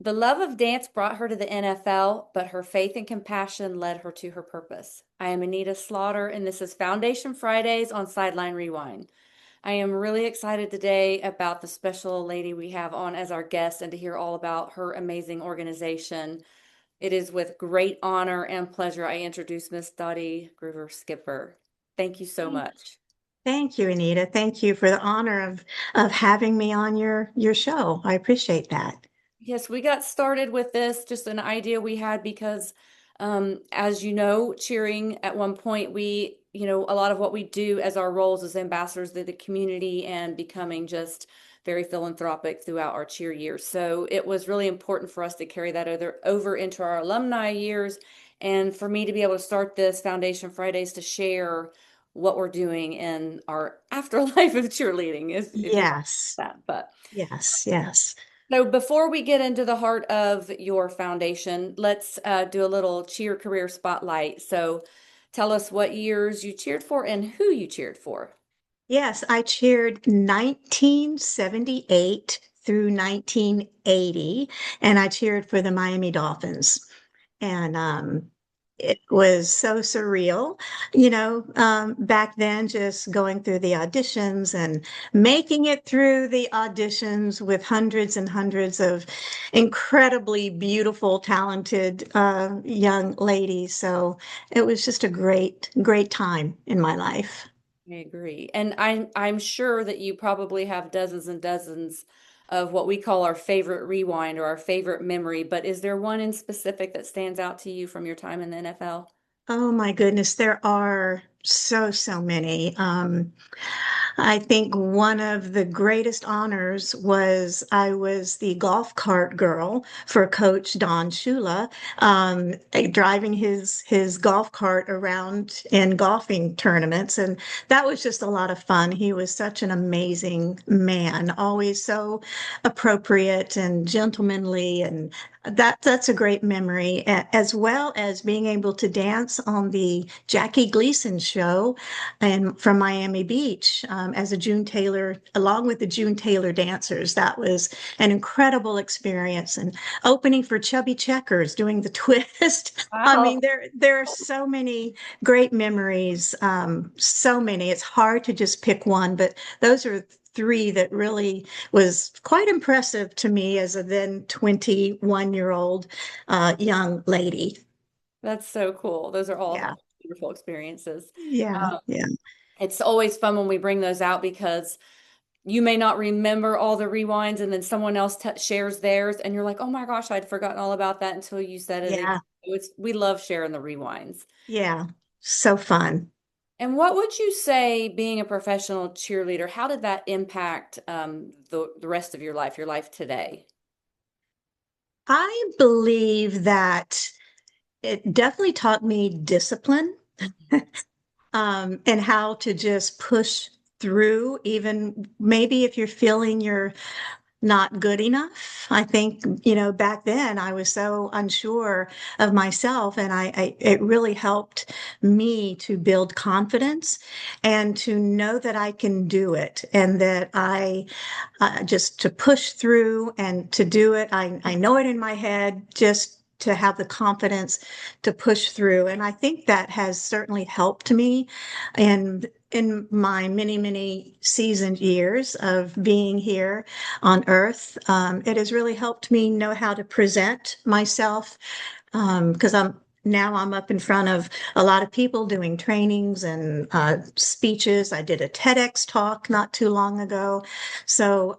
The love of dance brought her to the NFL, but her faith and compassion led her to her purpose. I am Anita Slaughter, and this is Foundation Fridays on Sideline Rewind. I am really excited today about the special lady we have on as our guest and to hear all about her amazing organization. It is with great honor and pleasure I introduce Miss Dotti Groover-Skipper. Thank you so Thank, much. thank you, Anita. Thank you for the honor of having me on your show. I appreciate that. Yes, we got started with this, just an idea we had because, as you know, cheering at one point, a lot of what we do as our roles as ambassadors to the community and becoming just very philanthropic throughout our cheer years. So it was really important for us to carry that over into our alumni years and for me to be able to start this Foundation Fridays to share what we're doing in our afterlife of cheerleading, if you Yes, that. But yes, yes. so before we get into the heart of your foundation, let's do a little cheer career spotlight. So tell us what years you cheered for and who you cheered for. Yes, I cheered 1978 through 1980, and I cheered for the Miami Dolphins. And it was so surreal, back then, just going through the auditions and making it through the auditions with hundreds and hundreds of incredibly beautiful, talented young ladies. So it was just a great, great time in my life. I agree. And I'm sure that you probably have dozens and dozens of what we call our favorite rewind or our favorite memory, but is there one in specific that stands out to you from your time in the NFL? Oh my goodness, there are so many. I think one of the greatest honors was I was the golf cart girl for Coach Don Shula, driving his golf cart around in golfing tournaments, and that was just a lot of fun. He was such an amazing man, always so appropriate and gentlemanly, and that's a great memory, as well as being able to dance on the Jackie Gleason show and from Miami Beach as a June Taylor, along with the June Taylor dancers. That was an incredible experience. And opening for Chubby Checkers, doing the twist. I Wow. mean, there are so many great memories. So many. It's hard to just pick one, but those are three that really was quite impressive to me as a then 21-year-old young lady. That's so cool. Those are all Yeah, wonderful experiences. yeah, Um, yeah. it's always fun when we bring those out because you may not remember all the rewinds and then someone else shares theirs and you're like, oh my gosh, I'd forgotten all about that until you said it again. Yeah, We love sharing the rewinds. yeah, so fun. And what would you say being a professional cheerleader, how did that impact the rest of your life today? I believe that it definitely taught me discipline, and how to just push through, even maybe if you're feeling you're not good enough. I think, back then I was so unsure of myself, and it really helped me to build confidence and to know that I can do it and that I just to push through and to do it. I know it in my head, just to have the confidence to push through. And I think that has certainly helped me in my many seasoned years of being here on earth. It has really helped me know how to present myself, because I'm up in front of a lot of people doing trainings and speeches. I did a TEDx talk not too long ago. So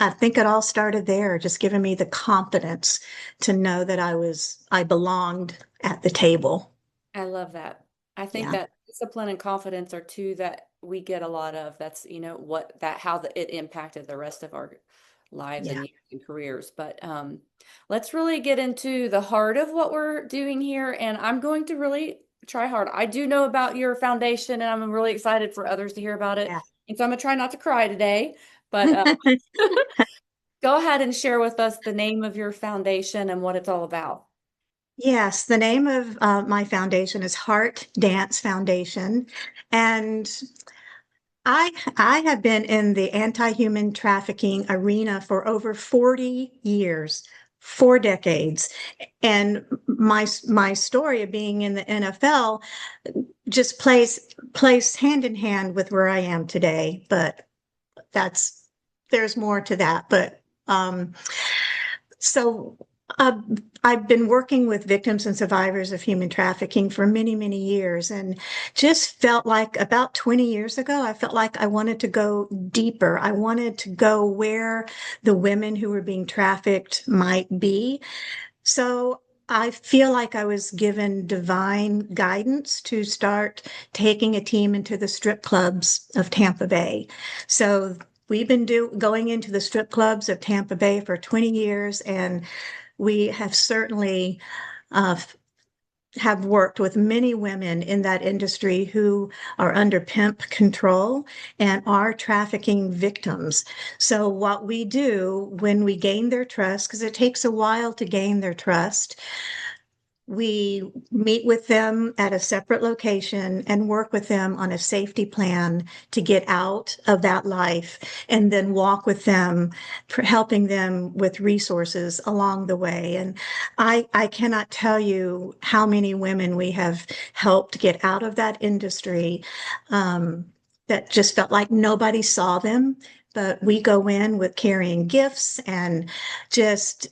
I think it all started there, just giving me the confidence to know that I belonged at the table. I love that. I think Yeah, that discipline and confidence are two that we get a lot of. That's, it impacted the rest of our lives yeah, and years and careers. But let's really get into the heart of what we're doing here. And I'm going to really try hard. I do know about your foundation, and I'm really excited for others to hear about it. yeah. And so I'm gonna try not to cry today, but go ahead and share with us the name of your foundation and what it's all about. Yes, the name of my foundation is Heart Dance Foundation, and I have been in the anti-human trafficking arena for over 40 years. 4 decades. And my story of being in the NFL just plays hand in hand with where I am today. But that's there's more to that. But so uh, I've been working with victims and survivors of human trafficking for many, many years, and just felt like about 20 years ago, I felt like I wanted to go deeper. I wanted to go where the women who were being trafficked might be. So I feel like I was given divine guidance to start taking a team into the strip clubs of Tampa Bay. So we've been going into the strip clubs of Tampa Bay for 20 years, and we have certainly uh, have worked with many women in that industry who are under pimp control and are trafficking victims. So, what we do when we gain their trust, because it takes a while to gain their trust, we meet with them at a separate location and work with them on a safety plan to get out of that life, and then walk with them, helping them with resources along the way. And I cannot tell you how many women we have helped get out of that industry that just felt like nobody saw them. But we go in with carrying gifts and just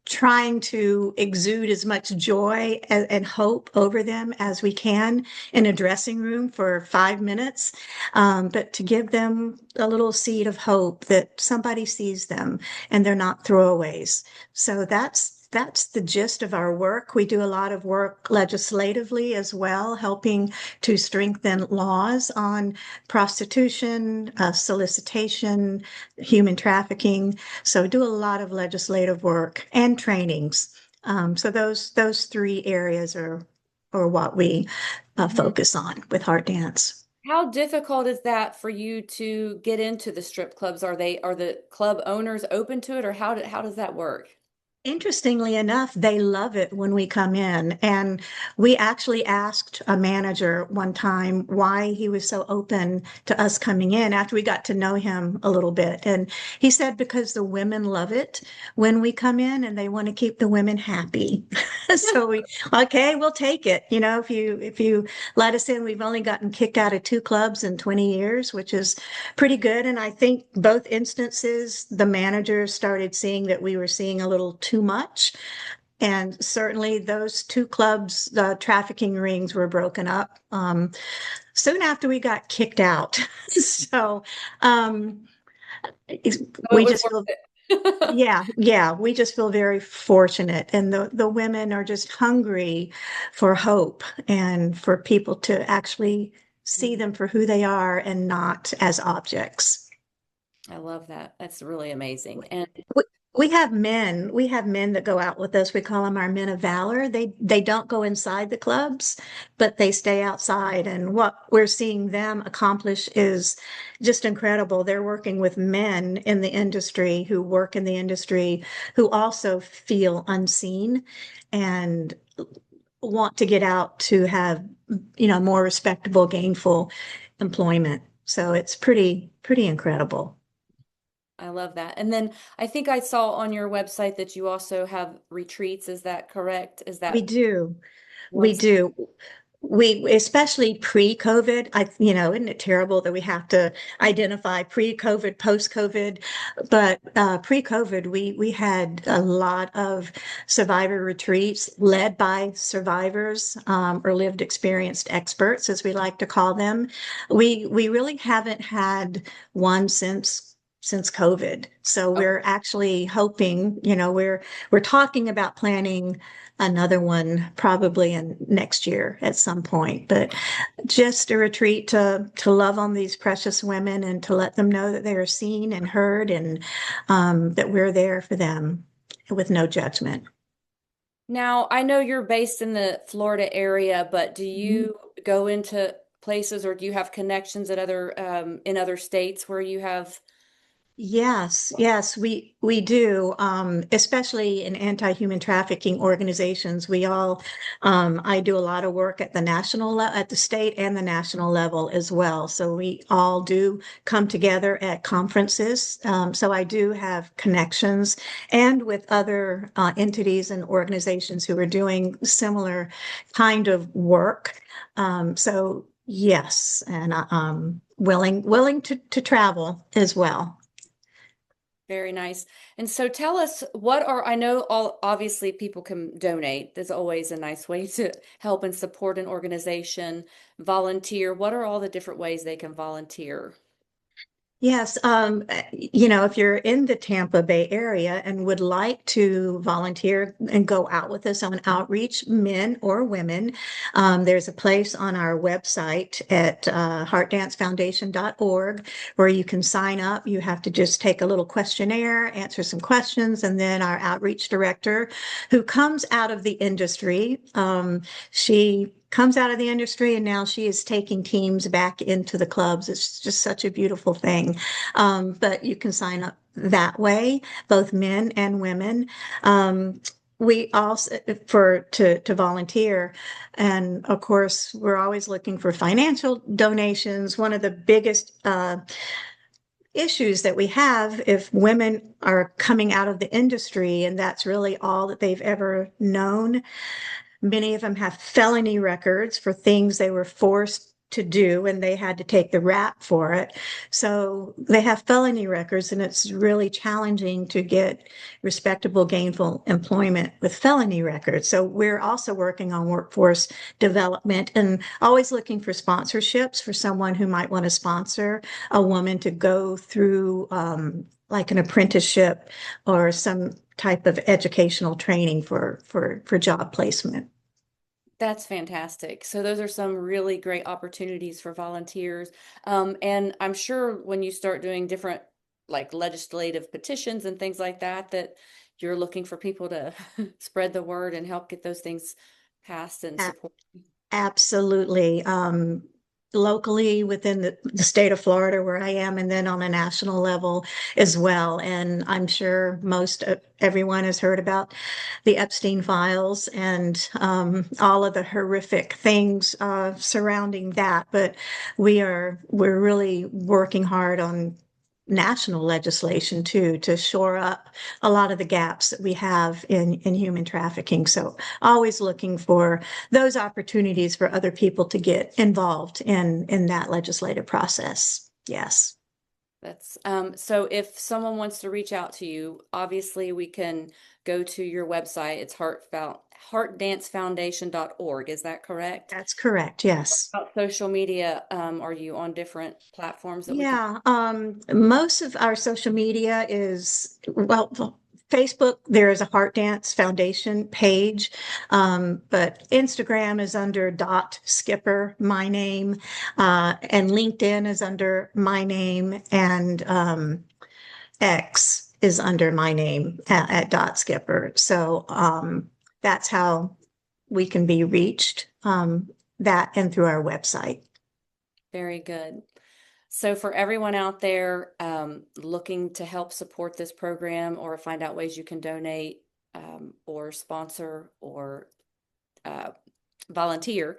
trying to exude as much joy and hope over them as we can in a dressing room for 5 minutes, but to give them a little seed of hope that somebody sees them and they're not throwaways. So that's the gist of our work. We do a lot of work legislatively as well, helping to strengthen laws on prostitution, solicitation, human trafficking. So do a lot of legislative work and trainings. So those three areas are what we Mhm. focus on with Heart Dance. How difficult is that for you to get into the strip clubs? Are the club owners open to it, or how does that work? Interestingly enough, they love it when we come in. And we actually asked a manager one time why he was so open to us coming in after we got to know him a little bit. And he said, because the women love it when we come in and they want to keep the women happy. So okay, we'll take it. You know, if you let us in, we've only gotten kicked out of 2 clubs in 20 years, which is pretty good. And I think both instances, the manager started seeing that we were seeing a little too much. And certainly those 2 clubs, the trafficking rings were broken up soon after we got kicked out. So um, So it we was just worth feel, it. yeah, we just feel very fortunate. And the women are just hungry for hope and for people to actually see them for who they are and not as objects. I love that. That's really amazing. And We, we have men that go out with us. We call them our men of valor. They don't go inside the clubs, but they stay outside. And what we're seeing them accomplish is just incredible. They're working with men in the industry who work in the industry who also feel unseen and want to get out to have, more respectable, gainful employment. So it's pretty incredible. I love that. And then I think I saw on your website that you also have retreats. Is that correct? Is We that do. We once? do. We, especially pre-COVID, isn't it terrible that we have to identify pre-COVID, post-COVID? But pre-COVID, we had a lot of survivor retreats led by survivors, or lived experienced experts, as we like to call them. We really haven't had one since COVID. So Oh, we're actually hoping, we're talking about planning another one probably in next year at some point. But just a retreat to love on these precious women and to let them know that they are seen and heard, and that we're there for them with no judgment. now I know you're based in the Florida area, but do Mhm. you go into places or do you have connections at other in other states where you have? Yes, yes, we do. Especially in anti-human trafficking organizations. I do a lot of work at the at the state and the national level as well. So we all do come together at conferences. So I do have connections and with other entities and organizations who are doing similar kind of work. So yes, and willing to travel as well. Very nice. And so tell us what are, I know all obviously people can donate. There's always a nice way to help and support an organization, volunteer. What are all the different ways they can volunteer? Yes, if you're in the Tampa Bay area and would like to volunteer and go out with us on outreach, men or women, there's a place on our website at heartdancefoundation.org where you can sign up. You have to just take a little questionnaire, answer some questions, and then our outreach director, who comes out of the industry, she comes out of the industry and now she is taking teams back into the clubs. It's just such a beautiful thing. But you can sign up that way, both men and women. We also to volunteer, and of course we're always looking for financial donations. One of the biggest issues that we have if women are coming out of the industry and that's really all that they've ever known. Many of them have felony records for things they were forced to do and they had to take the rap for it. So they have felony records, and it's really challenging to get respectable, gainful employment with felony records. So we're also working on workforce development and always looking for sponsorships for someone who might want to sponsor a woman to go through like an apprenticeship or some type of educational training for job placement. That's fantastic. So those are some really great opportunities for volunteers. And I'm sure when you start doing different like legislative petitions and things like that, that you're looking for people to spread the word and help get those things passed and A- support. Absolutely. Locally within the state of Florida where I am, and then on a national level as well. And I'm sure most everyone has heard about the Epstein files and all of the horrific things surrounding that. But we're really working hard on national legislation too to shore up a lot of the gaps that we have in human trafficking. So always looking for those opportunities for other people to get involved in that legislative process. Yes. That's so if someone wants to reach out to you, obviously we can go to your website. It's heartdancefoundation.org. Is that correct? That's correct. Yes. About social media, are you on different platforms that we can? Yeah. Most of our social media is, well, Facebook, there is a Heart Dance Foundation page, but Instagram is under Dot Skipper, my name, and LinkedIn is under my name, and X is under my name at Dot Skipper. So that's how we can be reached, that and through our website. Very good. So for everyone out there looking to help support this program or find out ways you can donate or sponsor or uh, volunteer,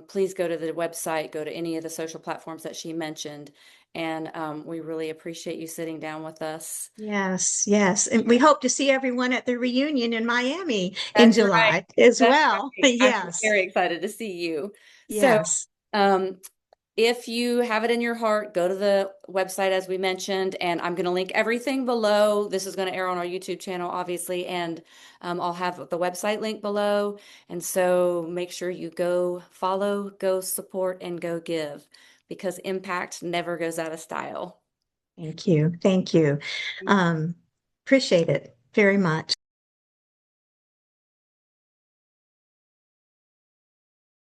please go to the website, go to any of the social platforms that she mentioned. And we really appreciate you sitting down with us. Yes, yes. And we hope to see everyone at the reunion in Miami in That's right. July as That's well. right. I'm Yes, very excited to see you. So, yes. um, if you have it in your heart, go to the website as we mentioned, and I'm going to link everything below. This is going to air on our YouTube channel, obviously, and I'll have the website link below. And so make sure you go follow, go support, and go give because impact never goes out of style. Thank you. Thank you. Um, Appreciate it very much.